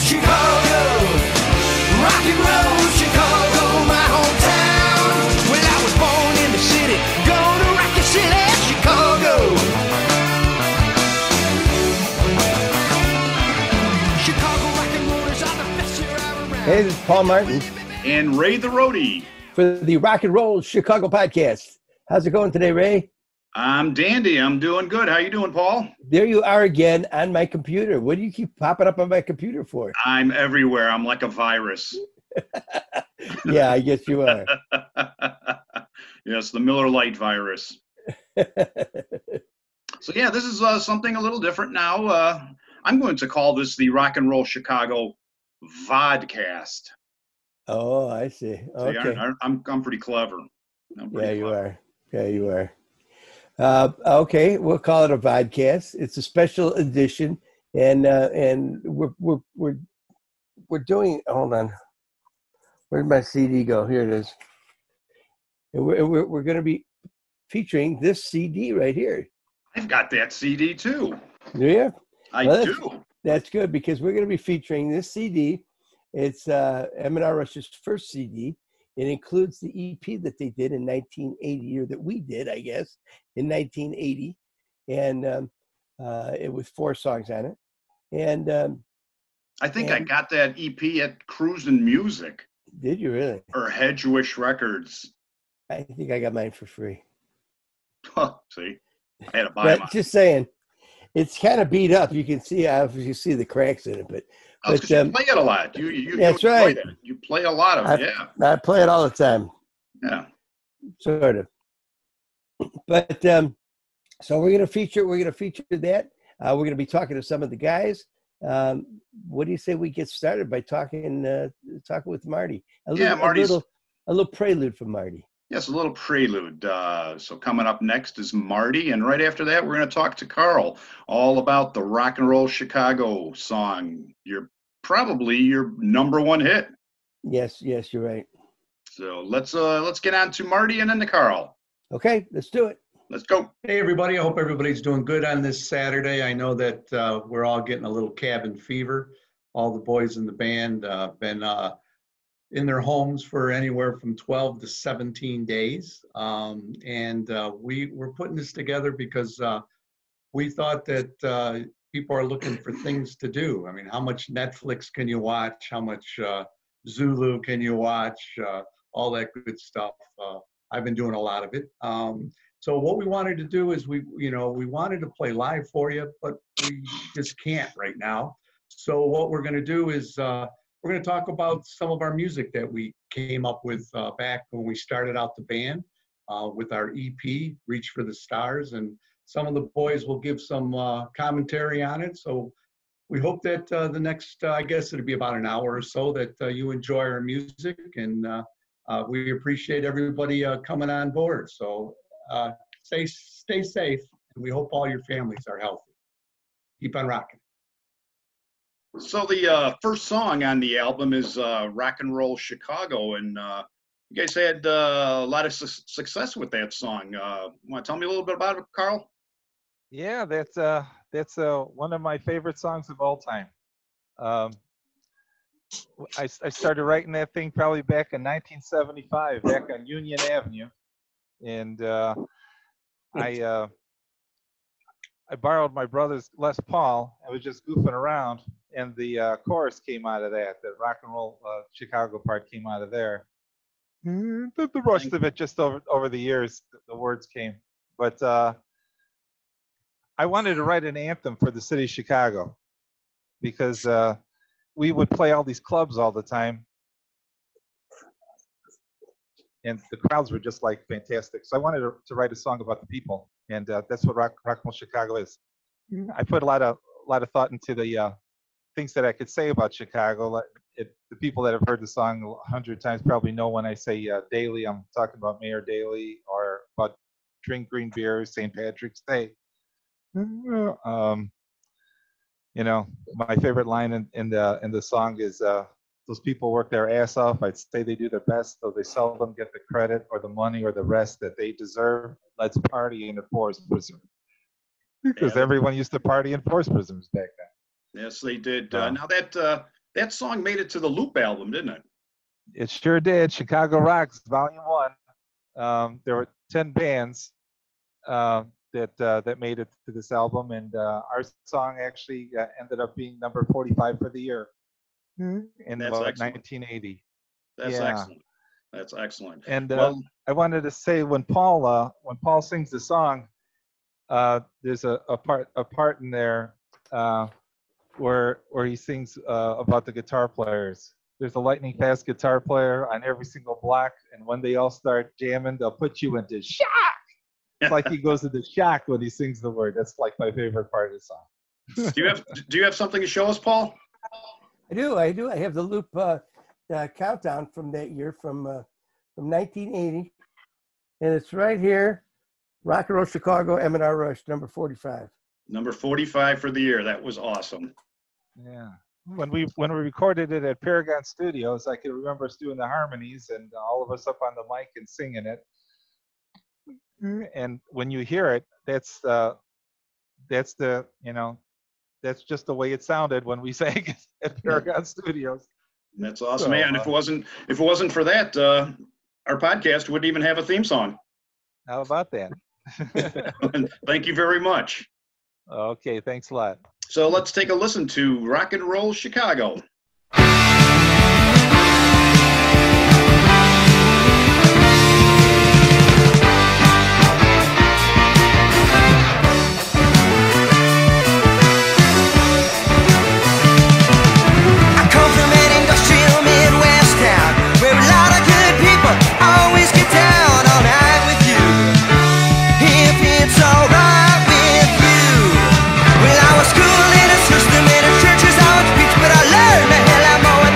Chicago, rock and roll, Chicago, my hometown. Well, I was born in the city, gonna rock the city, Chicago. Chicago rock and rollers are the best here around. Hey, this is Paul Martin And Ray the Roadie. for the Rock and Roll Chicago podcast. How's it going today, Ray? I'm dandy. I'm doing good. How you doing, Paul? There you are again on my computer. What do you keep popping up on my computer for? I'm everywhere. I'm like a virus. Yeah, I guess you are. Yes, the Miller Lite virus. So yeah, this is something a little different now. I'm going to call this the Rock and Roll Chicago vodcast. Oh, I see. Okay. See, I'm pretty clever. Yeah, you are. Yeah, you are. Okay, we'll call it a vodcast. It's a special edition, and we're doing. Hold on, where did my CD go? Here it is. And we're going to be featuring this CD right here. I've got that CD too. Do you? I do. That's good because we're going to be featuring this CD. It's M&R Rush's first CD. It includes the EP that they did in 1980, or that we did, I guess, in 1980. And it was 4 songs on it. And I think I got that EP at Cruisin' Music. Did you really? Or Hedgewish Records. I think I got mine for free. See, I had to buy mine. Just saying, it's kind of beat up. You can see, you see the cracks in it, but you play it a lot. That's right. You play a lot of it. I play it all the time. Yeah, sort of. But so we're gonna feature that. We're gonna be talking to some of the guys. What do you say we get started by talking with Marty? A little prelude from Marty. Yes, a little prelude. So coming up next is Marty, and right after that, we're going to talk to Carl all about the Rock and Roll Chicago song. Probably your number one hit. Yes, you're right. So let's get on to Marty and then to Carl. Okay, let's do it. Let's go. Hey, everybody. I hope everybody's doing good on this Saturday. I know that we're all getting a little cabin fever. All the boys in the band been in their homes for anywhere from 12 to 17 days. We're putting this together because we thought that people are looking for things to do. I mean, how much Netflix can you watch? How much Zulu can you watch? All that good stuff. I've been doing a lot of it. So what we wanted to do is we wanted to play live for you, but we just can't right now. So what we're going to do is we're going to talk about some of our music that we came up with back when we started out the band with our EP, Reach for the Stars. And some of the boys will give some commentary on it. So we hope that the next, I guess it'll be about an hour or so, that you enjoy our music. And we appreciate everybody coming on board. So stay safe. And we hope all your families are healthy. Keep on rocking. So the first song on the album is Rock and Roll Chicago, and you guys had a lot of success with that song. Want to tell me a little bit about it, Carl? Yeah, that's one of my favorite songs of all time. I started writing that thing probably back in 1975, back on Union Avenue, and I borrowed my brother's Les Paul. I was just goofing around, and the chorus came out of that. The Rock and Roll Chicago part came out of there. The rest of it, just over the years, the words came. But I wanted to write an anthem for the city of Chicago because we would play all these clubs all the time, and the crowds were just like fantastic. So I wanted to write a song about the people, and that's what Rock and Roll Chicago is. I put a lot of thought into the things that I could say about Chicago. The people that have heard the song 100 times probably know when I say Daley, I'm talking about Mayor Daley, or about drink green beer, St. Patrick's Day. You know, my favorite line in the song is those people work their ass off. I'd say they do their best, though they seldom get the credit or the money or the rest that they deserve. Let's party in the Forest Preserve. Because everyone used to party in Forest Preserves back then. Yes, they did. Now that that song made it to the Loop album, didn't it? It sure did. Chicago Rocks, Volume 1. There were 10 bands that made it to this album, and our song actually ended up being number 45 for the year in That's excellent. 1980. That's Yeah. excellent. That's excellent. And Well, I wanted to say when Paul sings the song, there's a part in there where he sings about the guitar players. There's a lightning fast guitar player on every single block, and when they all start jamming, they'll put you into shock. It's like he goes into shock when he sings the word. That's like my favorite part of the song. do you have something to show us, Paul? I do. I have the Loop countdown from that year, from 1980, and it's right here. Rock and Roll Chicago, M&R Rush, number 45. Number 45 for the year. That was awesome. Yeah. When we recorded it at Paragon Studios, I can remember us doing the harmonies and all of us up on the mic and singing it. And when you hear it, that's just the way it sounded when we sang it at Paragon Studios. That's awesome, man. If it wasn't for that, our podcast wouldn't even have a theme song. How about that? Thank you very much. Okay, thanks a lot. So let's take a listen to Rock and Roll Chicago. System in a church's I was preach, but I learned the hell I'm going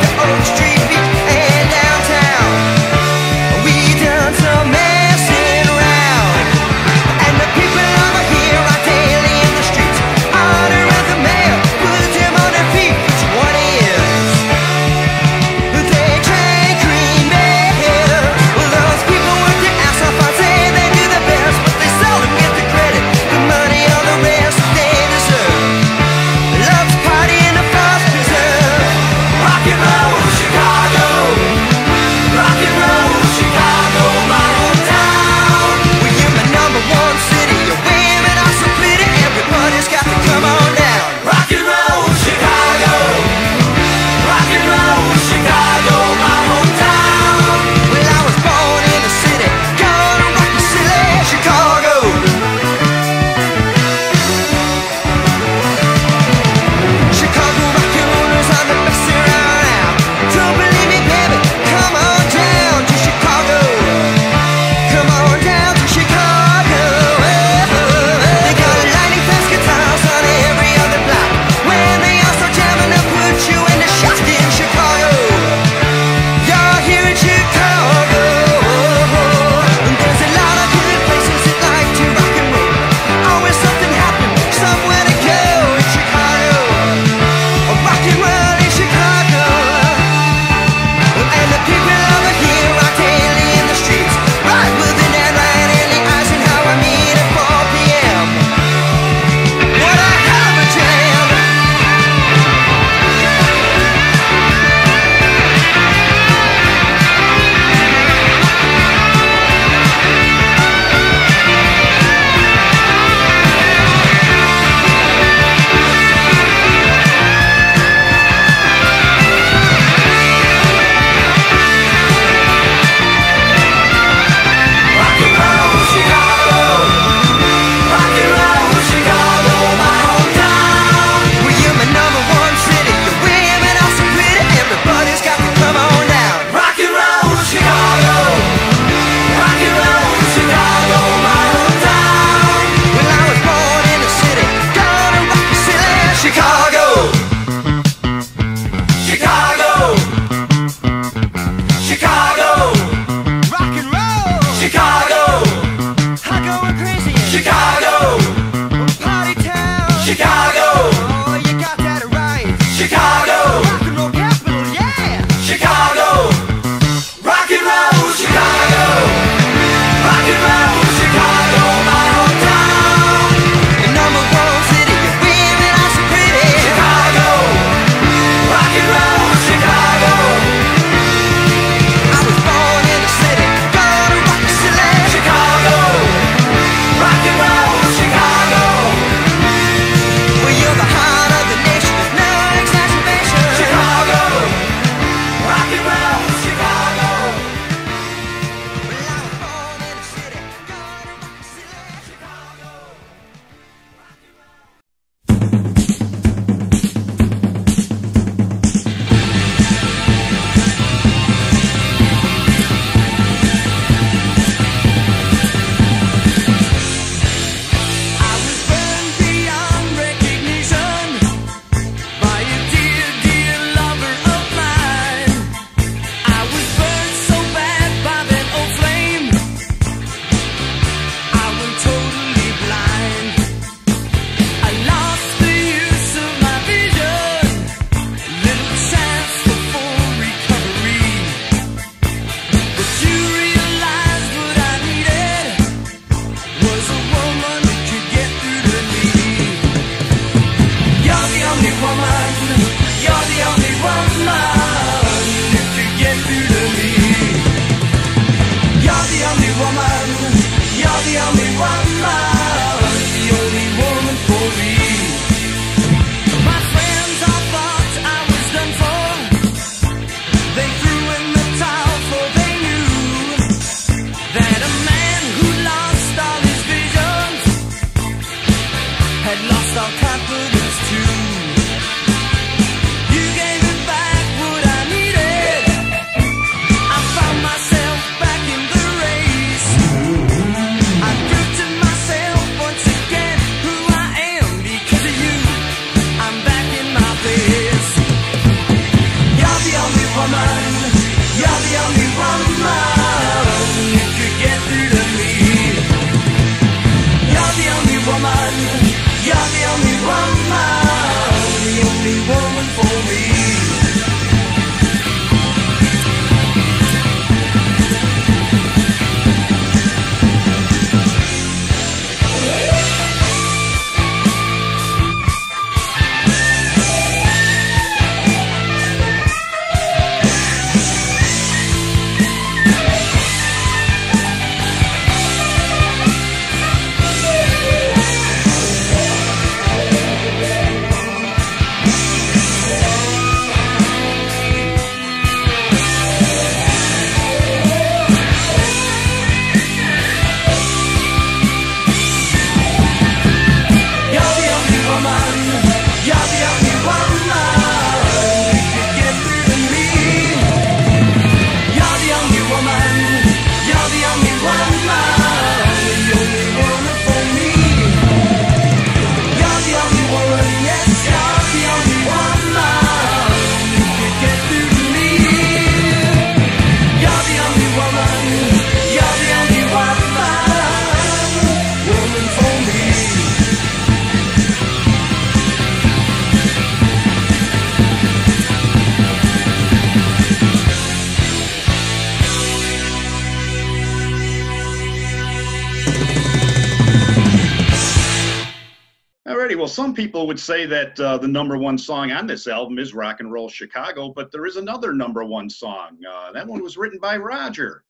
righty. Well, some people would say that the #1 song on this album is Rock and Roll Chicago, but there is another #1 song. That one was written by Roger.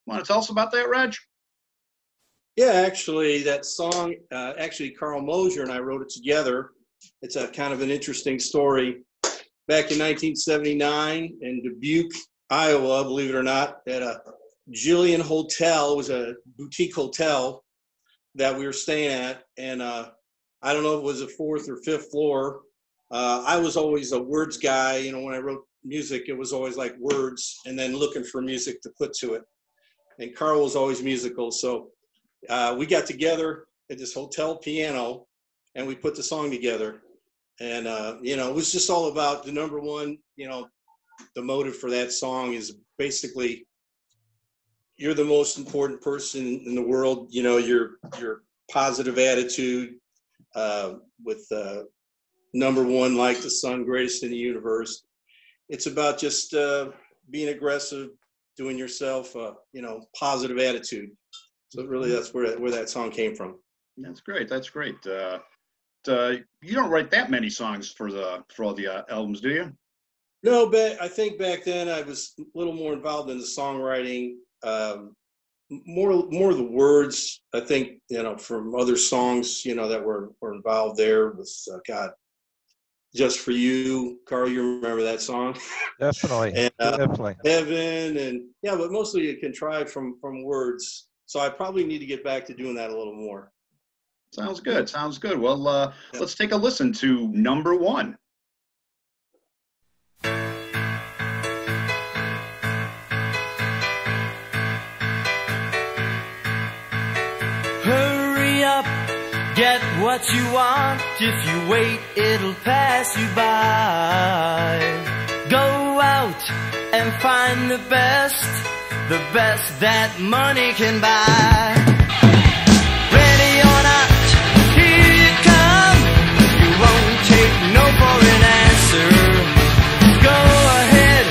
Want to tell us about that, Reg? Yeah, actually, that song, actually, Carl Mosier and I wrote it together. It's a kind of an interesting story. Back in 1979 in Dubuque, Iowa, believe it or not, at a Jillian Hotel. It was a boutique hotel that we were staying at, and I don't know if it was the 4th or 5th floor. I was always a words guy. You know, when I wrote music, it was always like words and then looking for music to put to it. And Carl was always musical. So we got together at this hotel piano and we put the song together. And, you know, it was just all about the #1, you know, the motive for that song is basically, you're the most important person in the world. You know, your positive attitude, with #1, like the sun, greatest in the universe. It's about just being aggressive, doing yourself, you know, positive attitude. So really, that's where that song came from. That's great. That's great. You don't write that many songs for all the albums, do you? No, but I think back then I was a little more involved in the songwriting. More of the words, I think, you know, from other songs, you know, that were involved there was, God, Just For You. Carl, you remember that song? Definitely. And, Definitely. Heaven, and yeah, but mostly it contrived from words. So I probably need to get back to doing that a little more. Sounds good. Sounds good. Well, let's take a listen to #1. Hurry up, get what you want. If you wait, it'll pass you by. Go out and find the best that money can buy. Ready or not, here you come. You won't take no for an answer. Go ahead,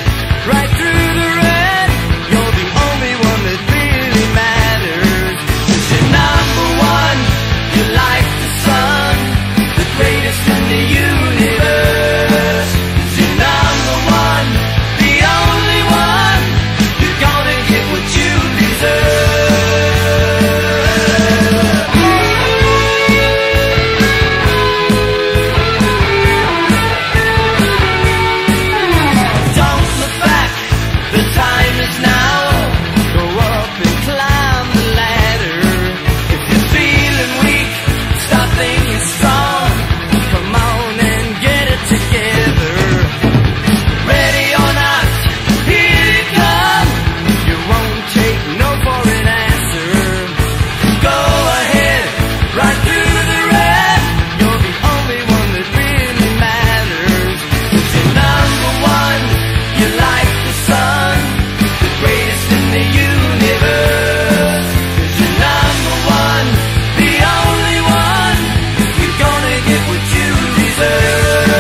right through the red. You're the only one that really matters. 'Cause you're #1, you're like the sun, the greatest in the universe. 'Cause you're #1, the only one. You're gonna get what you deserve. Don't look back, the time is now. Go up and climb the ladder. If you're feeling weak, stop thinking strong. Come on and get it together. Ready or not, here you come. You won't take no for an answer. Go ahead, right through the red. You're the only one that really matters. 'Cause you're #1, you're like the sun, the greatest in the universe. 'Cause you're #1, the only one. You're gonna get what you deserve.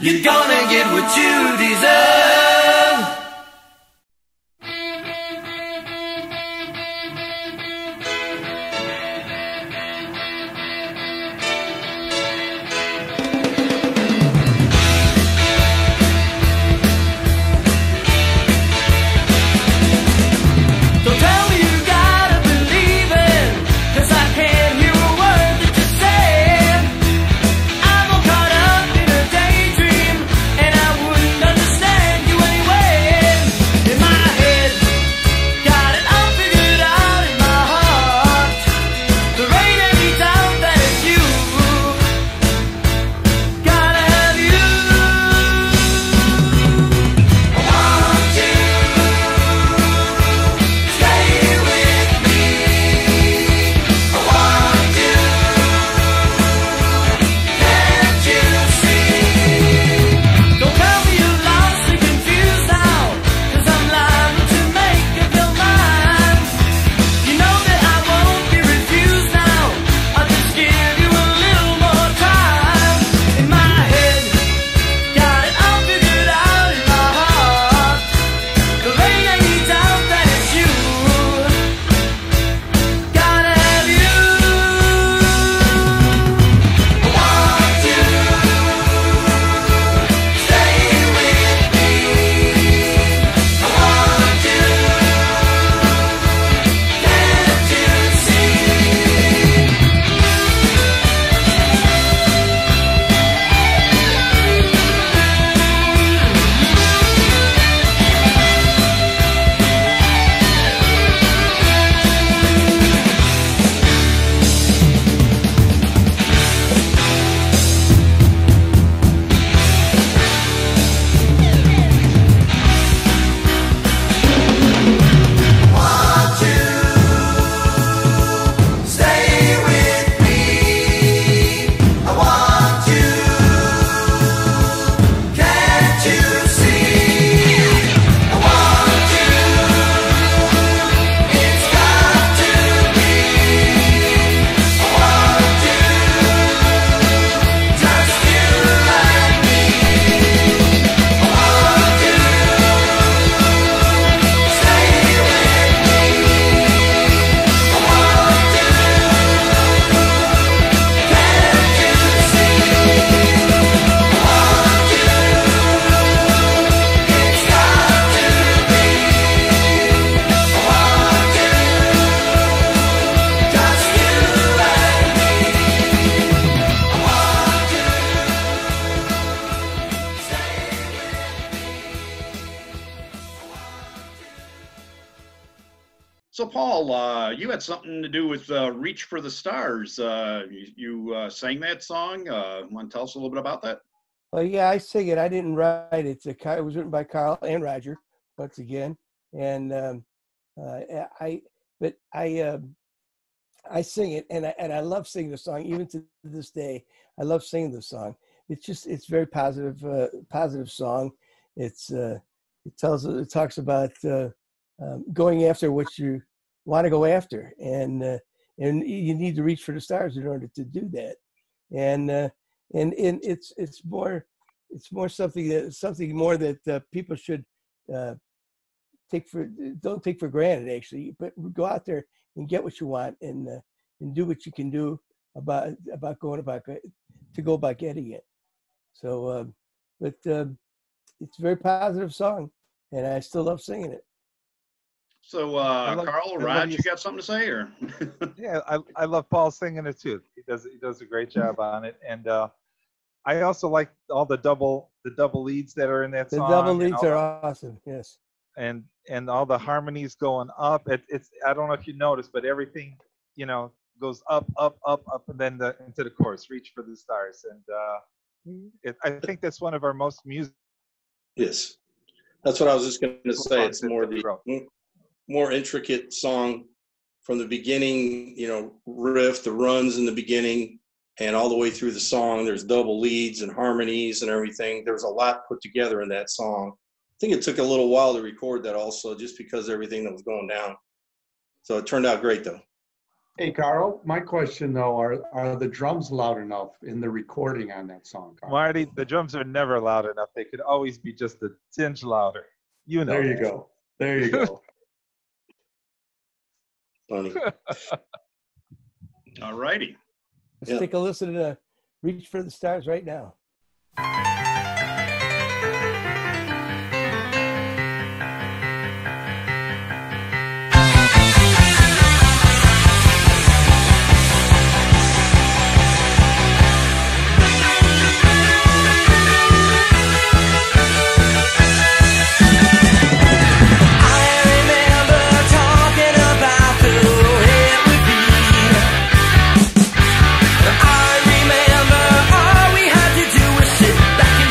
You're gonna get what you deserve. So, Paul, you had something to do with "Reach for the Stars." You sang that song. Want to tell us a little bit about that? Well, yeah, I sing it. I didn't write it. It was written by Carl and Roger once again, and I sing it, and I love singing the song even to this day. I love singing the song. It's very positive song. It talks about going after what you want to go after, and you need to reach for the stars in order to do that. And it's more something more that people should don't take for granted, actually, but go out there and get what you want, and do what you can do about getting it. So, but it's a very positive song, and I still love singing it. So, Carl, Raj, you got something to say, or? Yeah, I love Paul singing it too. He does a great job on it, and I also like all the double leads that are in that song. The double leads are awesome. Yes. And all the harmonies going up. It's I don't know if you noticed, but everything goes up, and then into the chorus. Reach for the stars, and I think that's one of our most music. Yes, that's what I was just going to say. It's more intricate song from the beginning. Riff, the runs in the beginning, and all the way through the song. There's double leads and harmonies and everything. There's a lot put together in that song. I think it took a little while to record that also, just because of everything that was going down. So it turned out great, though. Hey, Carl, my question, though, are the drums loud enough in the recording on that song, Carl? Marty, the drums are never loud enough. They could always be just a tinge louder. There you go. There you go. Funny. All righty. Let's take a listen to Reach for the Stars right now. I remember all we had to do was sit back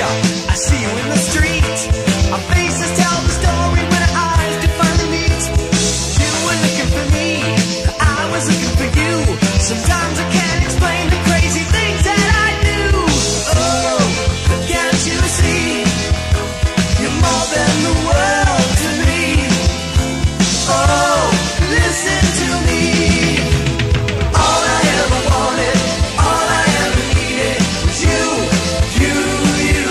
picture. I see you in the street. Our faces tell the story when our eyes do finally meet. You were looking for me, I was looking for you. Sometimes I can't explain the crazy things that I do. Oh, can't you see? You're more than the world to me. Oh, listen to me. All I ever wanted, all I ever needed was you, you, you.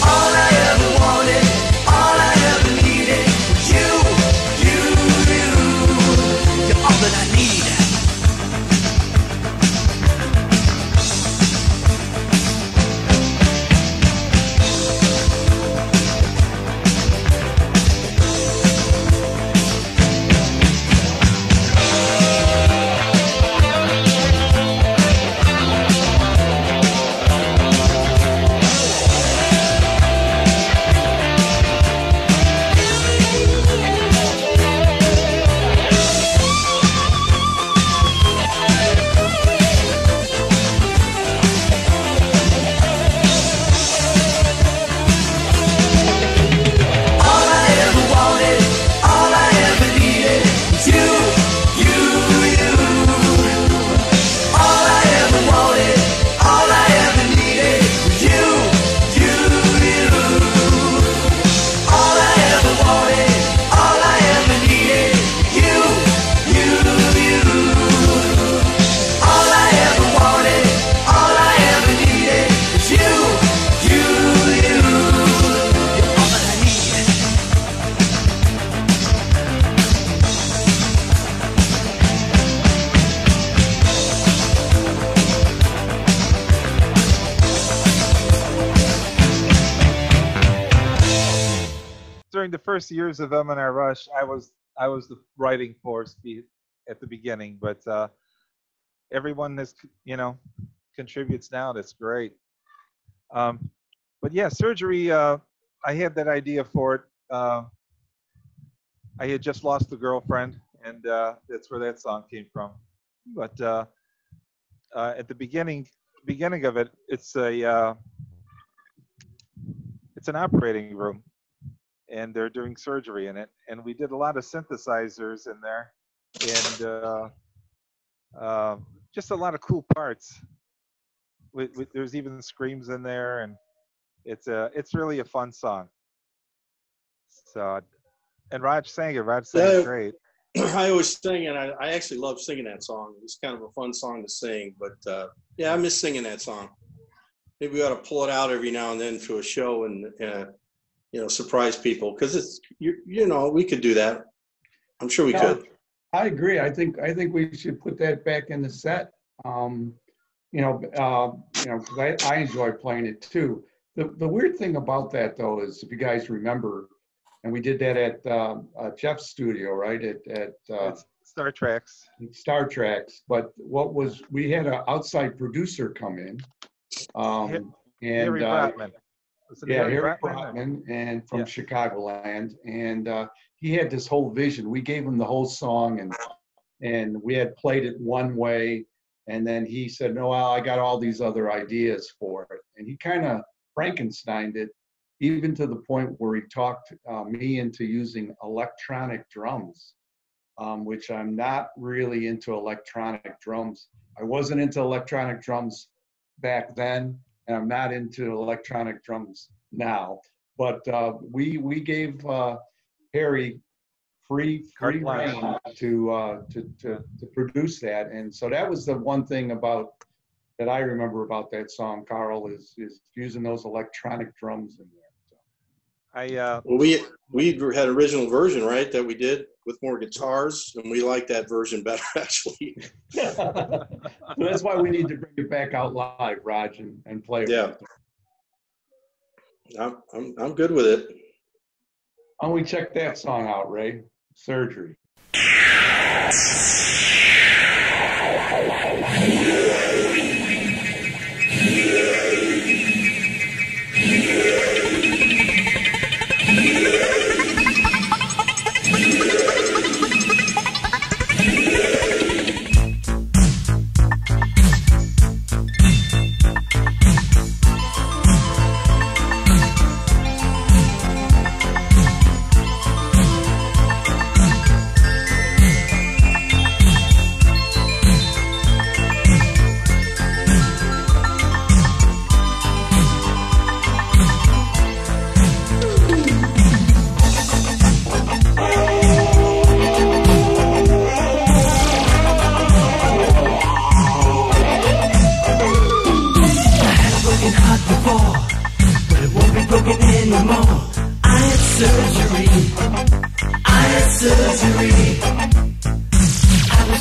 All I ever wanted, all I ever needed was you, you, you. You're all that I need. All I ever wanted, all I ever needed was you, you, you. All I ever wanted, all I ever needed was you, you, you. All I ever wanted, all I ever needed was you, you, you. All I ever wanted, all I ever needed was you, you, you. You're all that I need. During the first years of M&R Rush, I was the writing force at the beginning, but everyone is, contributes now. That's great. But yeah, Surgery. I had that idea for it. I had just lost a girlfriend, and that's where that song came from. But at the beginning of it, it's an operating room, and they're doing surgery in it, and we did a lot of synthesizers in there, and just a lot of cool parts. There's even screams in there, and it's really a fun song. So, and Raj sang it. Raj sang it great. I always sing, and I actually love singing that song. It's kind of a fun song to sing, but yeah, I miss singing that song. Maybe we ought to pull it out every now and then to a show and surprise people, because it's we could do that. I'm sure we could. I agree. I think we should put that back in the set. Because I enjoy playing it too. The weird thing about that though is, if you guys remember, and we did that at Jeff's studio, right? At Star Treks. Star Treks. But we had an outside producer come in. Harry Brotman. Harry Brotman, and from Chicagoland, and he had this whole vision. We gave him the whole song, and we had played it one way, and then he said, "No, I got all these other ideas for it," and he kind of Frankensteined it, even to the point where he talked me into using electronic drums, which I'm not really into electronic drums. I wasn't into electronic drums back then, and I'm not into electronic drums now. But we gave Harry free rein to produce that, and so that was the one thing that I remember about that song, Carl, is using those electronic drums in there. So. We had an original version, right, that we did with more guitars, and we like that version better, actually. So that's why we need to bring it back out live, Raj, and play it. Yeah. I'm good with it. Why don't we check that song out, Ray? Surgery.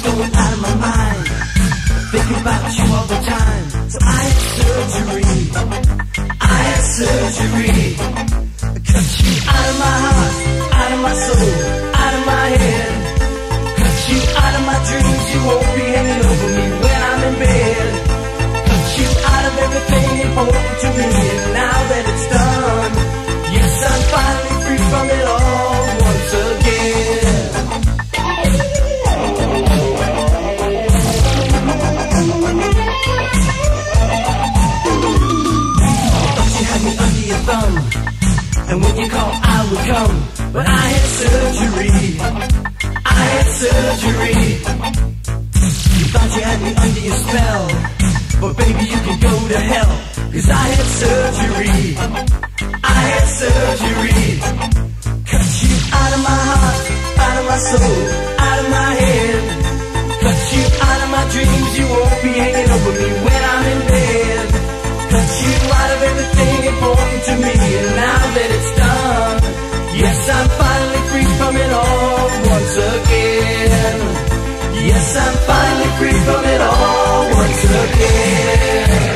going out of my mind, thinking about you all the time. So I had surgery, I had surgery. Cut you out of my heart, out of my soul, out of my head. Cut you out of my dreams, you won't be hanging over me when I'm in bed. Cut you out of everything important to me, and now that it's done, yes, I'm finally free from it all once again. Thought you had me under your thumb, and when you call I would come, but I had surgery, I had surgery. You thought you had me under your spell, but baby you can go to hell, 'cause I had surgery, I had surgery. Cut you out of my heart, out of my soul, out of my head. Cut you out of my dreams, you won't be hanging over me when I'm in bed. Cut you out of everything important to me, and now that it's done, yes, I'm finally free from it all once again. Yes, I'm finally free from it all once again.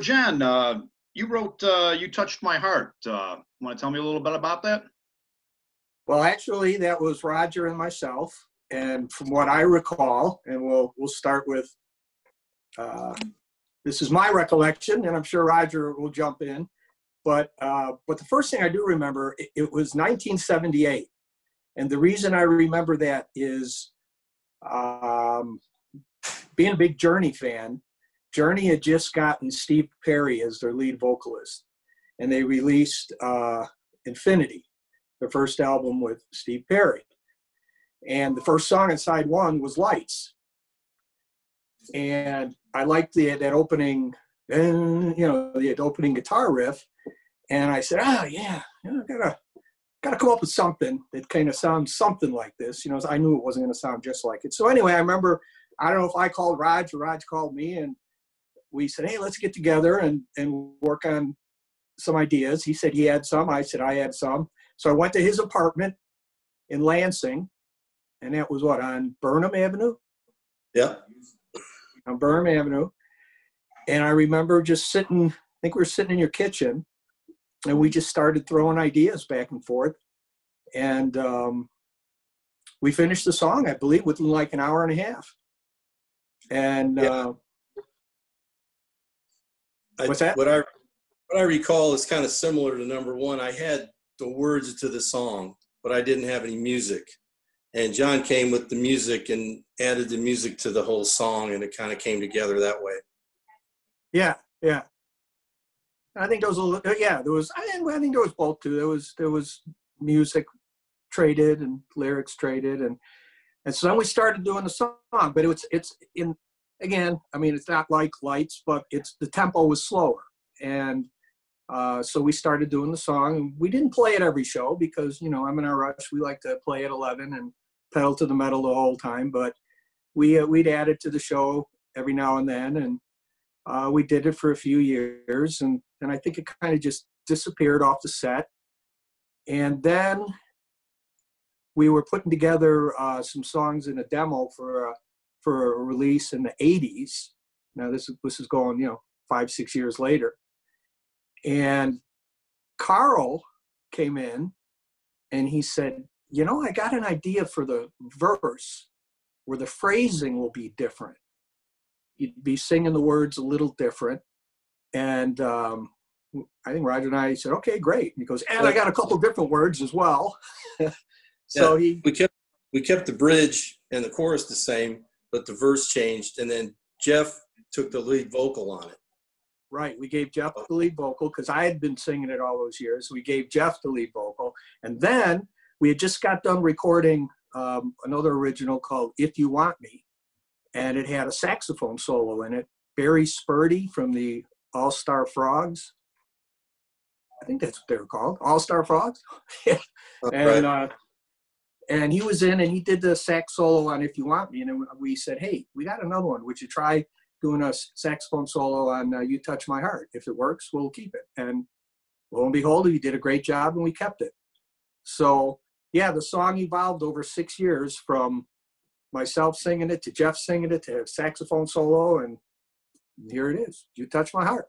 John, you wrote "You Touched My Heart." Want to tell me a little bit about that? Well, actually, that was Roger and myself. And from what I recall, and we'll start with, this is my recollection, and I'm sure Roger will jump in. But the first thing I do remember, it was 1978. And the reason I remember that is being a big Journey fan. Journey had just gotten Steve Perry as their lead vocalist. And they released Infinity, their first album with Steve Perry. And the first song on side one was Lights. And I liked that opening, the opening guitar riff. And I said, I gotta come up with something that kind of sounds something like this. I knew it wasn't gonna sound just like it. So anyway, I remember, I don't know if I called Raj or Raj called me, and we said, hey, let's get together and work on some ideas. He said he had some, I said I had some. So I went to his apartment in Lansing, and that was on Burnham Avenue? Yeah. On Burnham Avenue. And I remember just sitting, I think we were sitting in your kitchen, and we just started throwing ideas back and forth. And we finished the song, I believe, within like an hour and a half. And what's that? What I recall is kind of similar to number one. I had the words to the song, but I didn't have any music. And John came with the music and added the music to the whole song, and it kind of came together that way. Yeah. I think there was I think there was both too. There was music traded and lyrics traded, and so then we started doing the song. But it's in, again, I mean, it's not like Lights, but the tempo was slower, and so we started doing the song. And we didn't play it every show because M&R Rush, we like to play at 11 and pedal to the metal the whole time. But we'd add it to the show every now and then, and we did it for a few years, and I think it kind of just disappeared off the set. And then we were putting together some songs in a demo for a release in the 80s. Now this is going 5-6 years later. And Carl came in and he said, I got an idea for the verse where the phrasing will be different. You'd be singing the words a little different. And I think Roger and I said, okay, great. And he goes, and I got a couple different words as well. So we kept the bridge and the chorus the same, but the verse changed. And then Jeff took the lead vocal on it. Right. We gave Jeff the lead vocal because I had been singing it all those years. We gave Jeff the lead vocal. And then we had just got done recording another original called If You Want Me. And it had a saxophone solo in it. Barry Spurdy from the All-Star Frogs. I think that's what they were called. All-Star Frogs. And right. And he was in and he did the sax solo on If You Want Me. And then we said, hey, we got another one. Would you try doing a saxophone solo on You Touch My Heart? If it works, we'll keep it. And lo and behold, he did a great job and we kept it. So, yeah, the song evolved over 6 years from myself singing it to Jeff singing it to saxophone solo. And here it is. You Touch My Heart.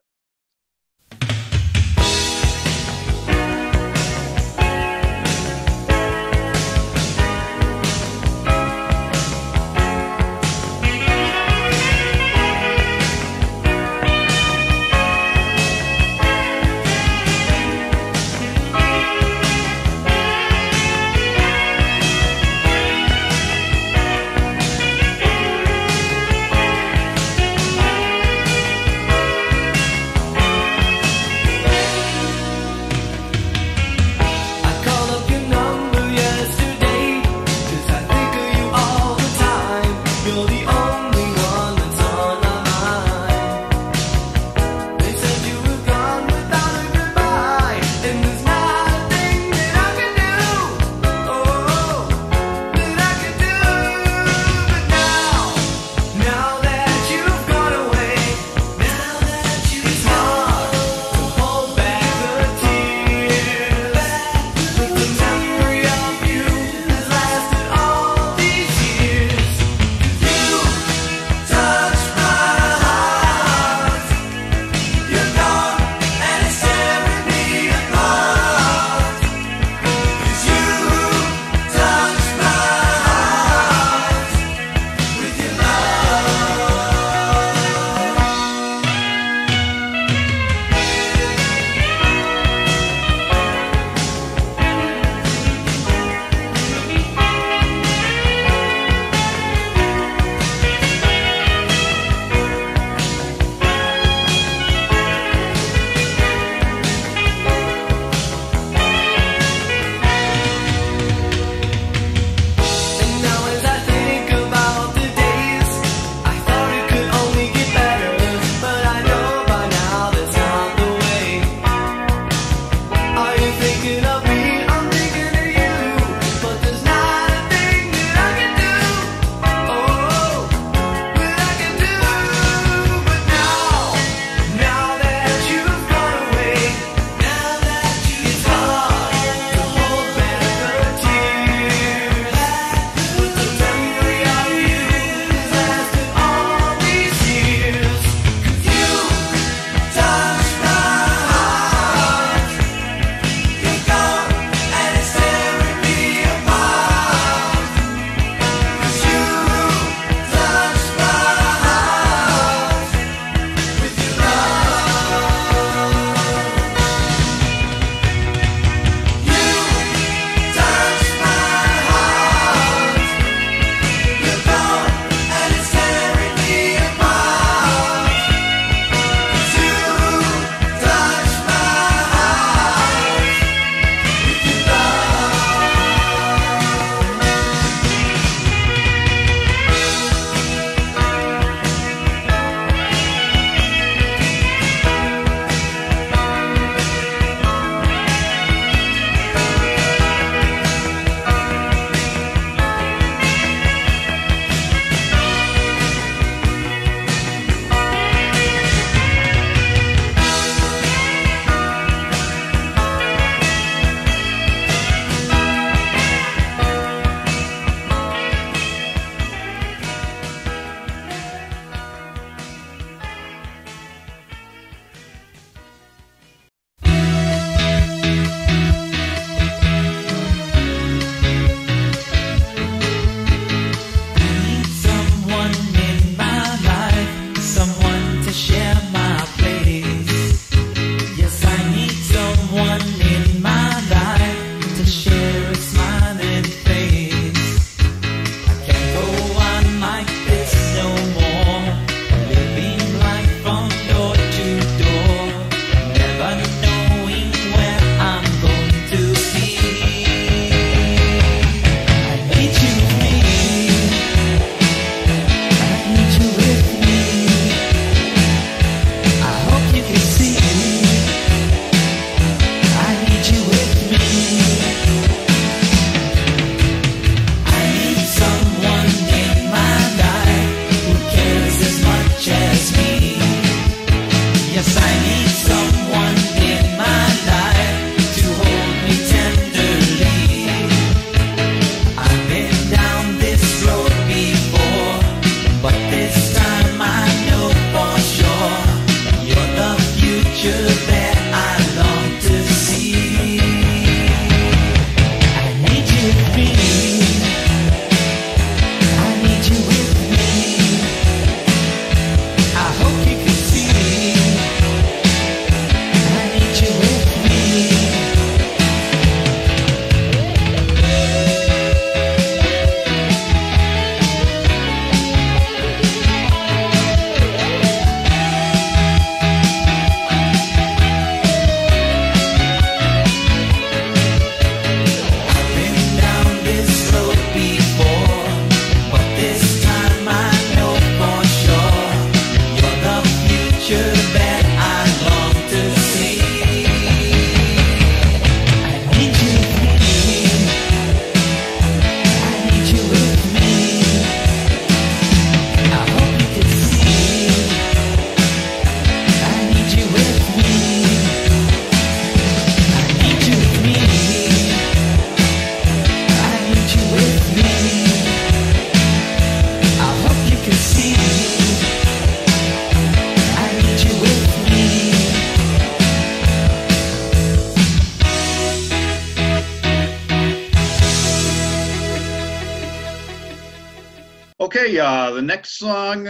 Okay, the next song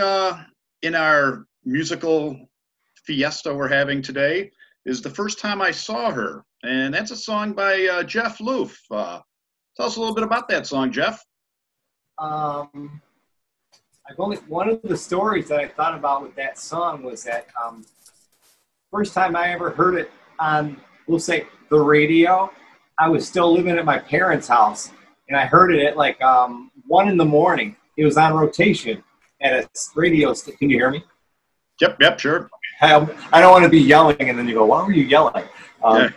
in our musical fiesta we're having today is The First Time I Saw Her, and that's a song by Jeff Loof. Tell us a little bit about that song, Jeff. One of the stories that I thought about with that song was that first time I ever heard it on, we'll say, the radio, I was still living at my parents' house, and I heard it at like 1 in the morning. It was on rotation at a radio station. Can you hear me? Yep, sure. I don't want to be yelling, and then you go, why were you yelling? I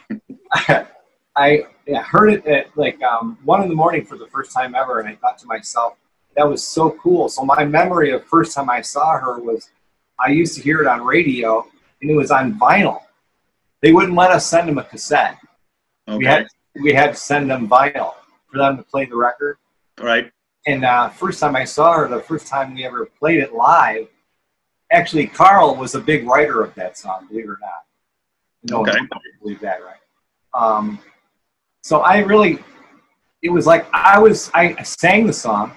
heard it at like 1 in the morning for the first time ever, and I thought to myself, that was so cool. So my memory of first time I saw her was I used to hear it on radio, and it was on vinyl. They wouldn't let us send them a cassette. Okay. We had to send them vinyl for them to play the record. Right. And first time I saw her, the first time we ever played it live, actually Carl was a big writer of that song, believe it or not. No one would believe that, right? So I really, it was like I sang the song,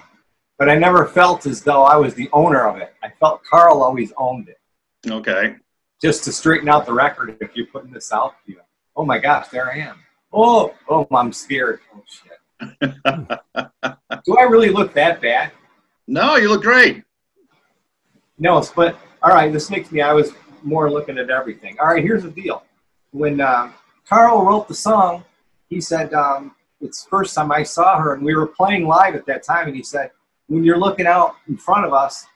but I never felt as though I was the owner of it. I felt Carl always owned it. Okay. Just to straighten out the record, if you're putting this out, you know, oh my gosh, there I am. Oh, I'm scared. Oh shit. Do I really look that bad? No, you look great. No, but all right, this makes me, I was more looking at everything. All right, here's the deal. When Carl wrote the song, he said, it's the first time I saw her, and we were playing live at that time, and he said, when you're looking out in front of us,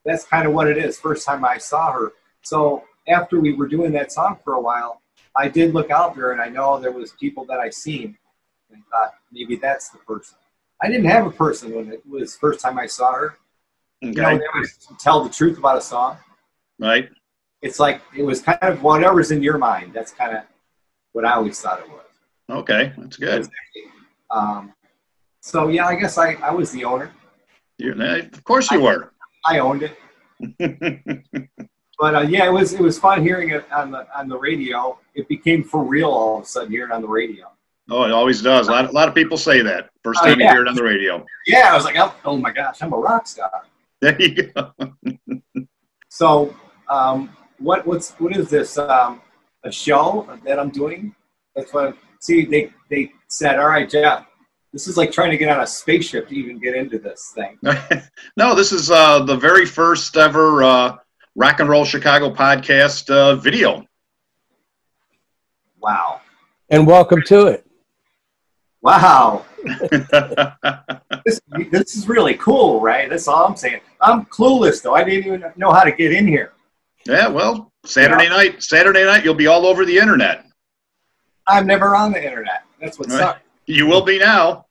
that's kind of what it is, first time I saw her. So after we were doing that song for a while, I did look out there, and I know there was people that I seen, and I thought, maybe that's the person. I didn't have a person when it was the first time I saw her. Okay. You know, never tell the truth about a song. Right. It's like, it was kind of whatever's in your mind. That's kind of what I always thought it was. Okay, that's good. So yeah, I guess I was the owner. Of course you were. I owned it. But yeah, it was fun hearing it on the radio. It became for real all of a sudden hearing it on the radio. Oh, it always does. A lot of people say that first time you hear it on the radio. Yeah, I was like, oh my gosh, I'm a rock star. There you go. So, what is this? A show that I'm doing? That's what. See, they said, all right, Jeff, this is like trying to get on a spaceship to even get into this thing. No, this is the very first ever Rock and Roll Chicago podcast video. Wow. And welcome to it. Wow. This is really cool, right? That's all I'm saying. I'm clueless, though. I didn't even know how to get in here. Yeah, well, Saturday night, you'll be all over the internet. I'm never on the internet. That's what sucks. You will be now.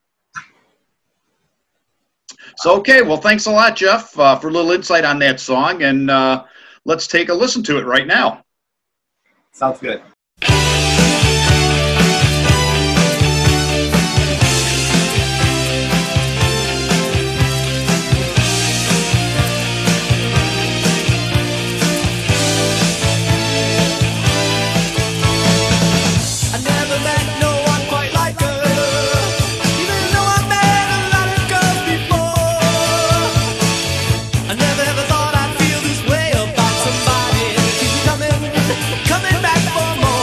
So, okay, well, thanks a lot, Jeff, for a little insight on that song, and let's take a listen to it right now. Sounds good. Coming back for more.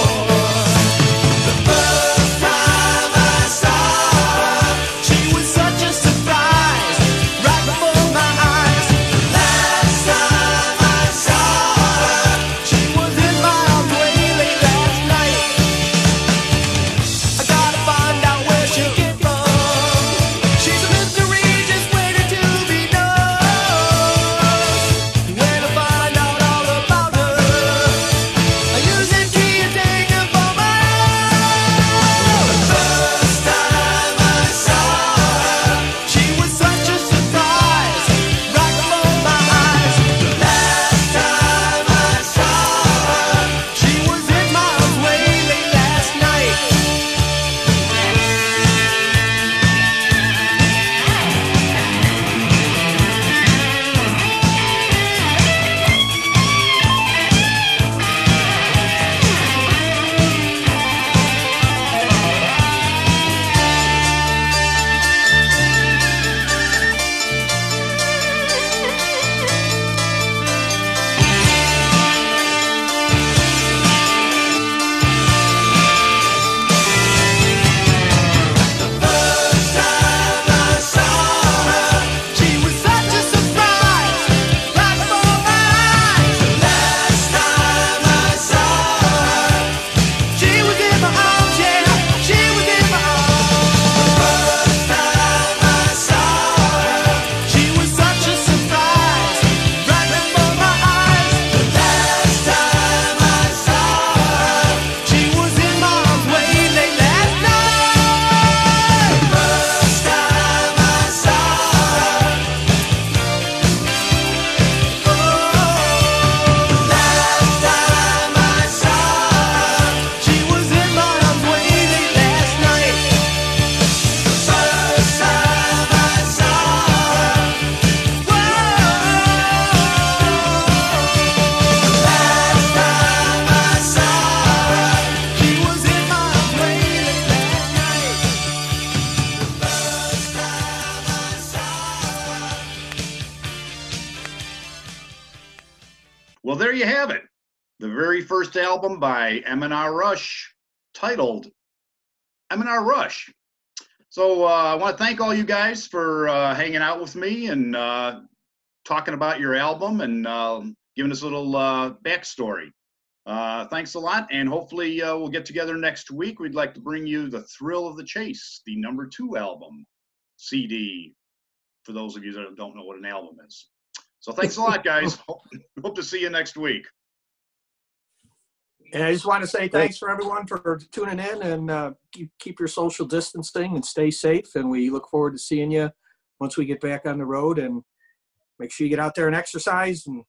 Well, there you have it. The very first album by M&R Rush, titled M&R Rush. So I want to thank all you guys for hanging out with me and talking about your album and giving us a little backstory. Thanks a lot, and hopefully we'll get together next week. We'd like to bring you The Thrill of the Chase, the #2 album CD, for those of you that don't know what an album is. So thanks a lot, guys. Hope to see you next week. And I just want to say thanks for everyone for tuning in, and keep your social distancing and stay safe. And we look forward to seeing you once we get back on the road. And make sure you get out there and exercise and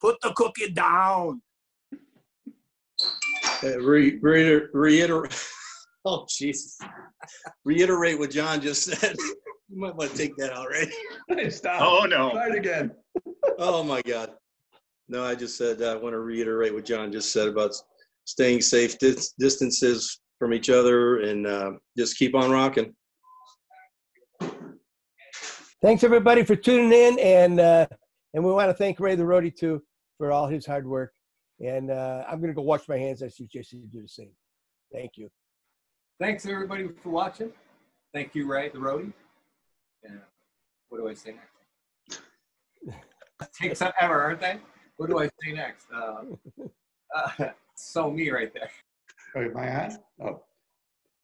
put the cookie down. Reiterate. Oh, Jesus. Reiterate what John just said. You might want to take that out, right? Hey, stop. Oh, no. Try it again. Oh, my God. No, I just said I want to reiterate what John just said about staying safe distances from each other, and just keep on rocking. Thanks, everybody, for tuning in. And we want to thank Ray the Roadie, too, for all his hard work. And I'm going to go wash my hands. I suggest you do the same. Thank you. Thanks, everybody, for watching. Thank you, Ray the Roadie. And what do I say next? Takes up ever, aren't they? What do I say next? So me right there. Oh, am I on? Oh.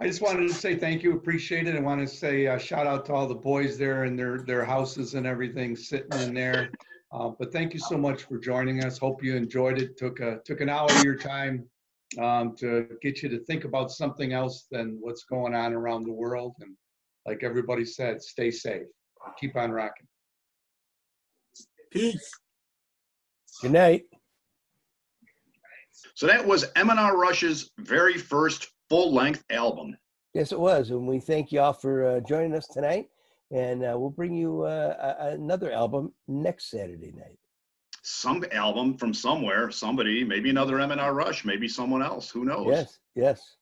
I just wanted to say thank you, appreciate it. I want to say shout out to all the boys there and their houses and everything sitting in there. But thank you so much for joining us. Hope you enjoyed it. Took an hour of your time to get you to think about something else than what's going on around the world. And like everybody said, stay safe. Keep on rocking. Peace. Good night. So that was M&R Rush's very first full-length album. Yes, it was. And we thank you all for joining us tonight. And we'll bring you another album next Saturday night. Some album from somewhere, somebody, maybe another M&R Rush, maybe someone else. Who knows? Yes, yes.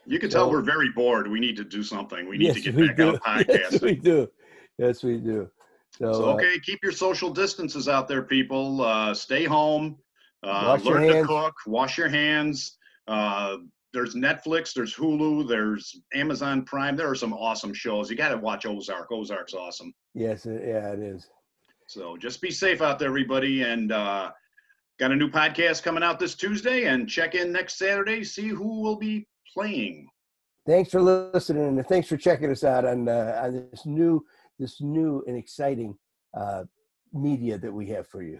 You can tell we're very bored. We need to do something. We need to get back on podcast. Yes, we do. Yes, we do. So okay, keep your social distances out there, people. Stay home. Wash your Learn to hands. cook. Wash your hands. There's Netflix. There's Hulu. There's Amazon Prime. There are some awesome shows. You got to watch Ozark. Ozark's awesome. Yes, yeah, it is. So just be safe out there, everybody. And got a new podcast coming out this Tuesday. And check in next Saturday. See who will be playing. Thanks for listening, and thanks for checking us out on this new and exciting media that we have for you.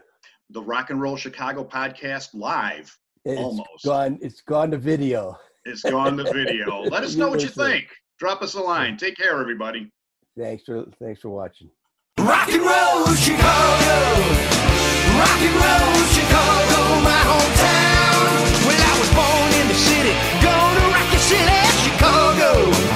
The Rock and Roll Chicago podcast live. It's gone to video. It's gone to video. Let us know what you think. Drop us a line. Take care, everybody. Thanks for watching. Rock and roll Chicago, rock and roll Chicago, my hometown. Well, I was born in the city, gonna rock your city, Chicago.